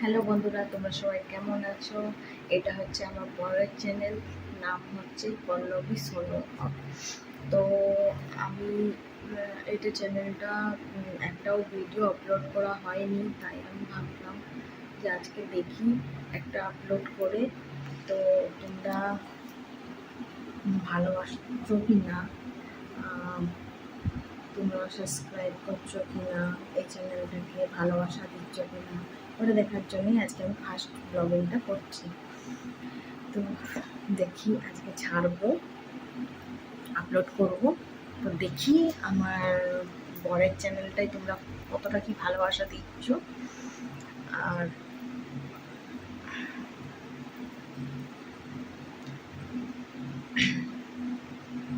Hello বন্ধুরা, তোমরা সবাই কেমন আছো? এটা হচ্ছে আমার বরের চ্যানেল, নাম হচ্ছে পল্লবী সোনু হক। তো আমি এটা চ্যানেলটা একটাও ভিডিও আপলোড করা হয়নি, তাই আমি ভাবলাম যে আজকে দেখি একটা আপলোড করে। তো তোমরা ভালোবাসছো কি না, তোমরা সাবস্ক্রাইব করছো কি না, এই চ্যানেলটাকে ভালোবাসা দিচ্ছ কি না, ওটা দেখার জন্যই আজকে আমি ফার্স্ট ব্লগিংটা করছি। তো দেখি আজকে ছাড়বো, আপলোড করব। তো দেখি আমার বরের চ্যানেলটাই তোমরা কতটা কি ভালোবাসা দিচ্ছ। আর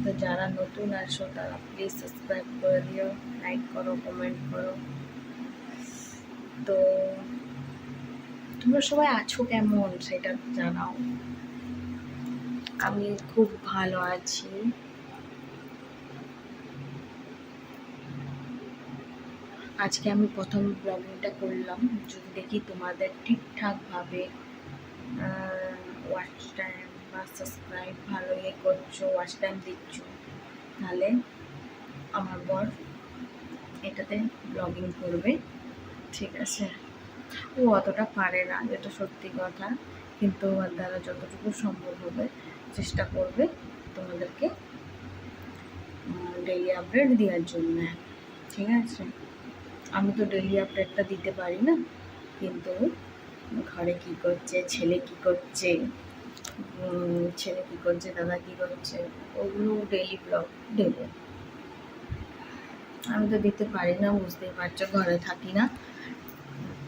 তো যারা নতুন আসো তারা প্লিজ সাবস্ক্রাইব করে দিও, লাইক করো, কমেন্ট করো। তো তোমরা সবাই আছো কেমন সেটা জানাও। আমি খুব ভালো আছি। আজকে আমি প্রথম ব্লগিংটা করলাম, যদি দেখি তোমাদের ঠিকঠাকভাবে ওয়াচ টাইম বা সাবস্ক্রাইব ভালো করছো, ওয়াচ টাইম দিচ্ছ, তাহলে আমার বর এটাতে ব্লগিং করবে, ঠিক আছে? ও অতটা পারে না, যেটা সত্যি কথা, কিন্তু ওর দ্বারা যতটুকু সম্ভব হবে চেষ্টা করবে তোমাদেরকে ডেইলি আপডেট দেওয়ার জন্য, ঠিক আছে? আমি তো ডেইলি আপডেটটা দিতে পারি না, কিন্তু ঘরে কী করছে, ছেলে কী করছে, দাদা কী করছে, ওগুলো ডেইলি ব্লগ দেবো। আমি তো দিতে পারি না, বুঝতেই পারছো, ঘরে থাকি না,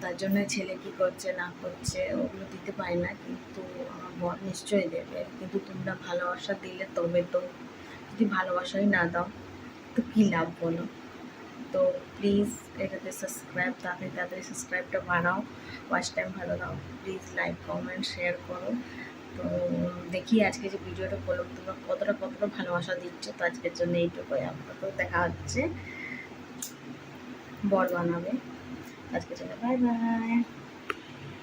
তার জন্য ছেলে কী করছে না করছে ওগুলো দিতে পারি না। কিন্তু আমার বর নিশ্চয়ই দেবে, কিন্তু তোমরা ভালোবাসা দিলে তবে তো। যদি ভালোবাসাই না দাও তো কী লাভ বলো? তো প্লিজ এটাতে সাবস্ক্রাইব, তাড়াতাড়ি সাবস্ক্রাইবটা বাড়াও, ওয়াচ টাইম ভালো দাও, প্লিজ লাইক কমেন্ট শেয়ার করো। তো দেখি আজকে যে ভিডিওটা করলাম তোমরা কতটা ভালোবাসা দিচ্ছ। তো আজকের জন্য এইটুকুই, আপনাকে দেখা হচ্ছে বর বানাবে। আজকের জন্য বাই বাই।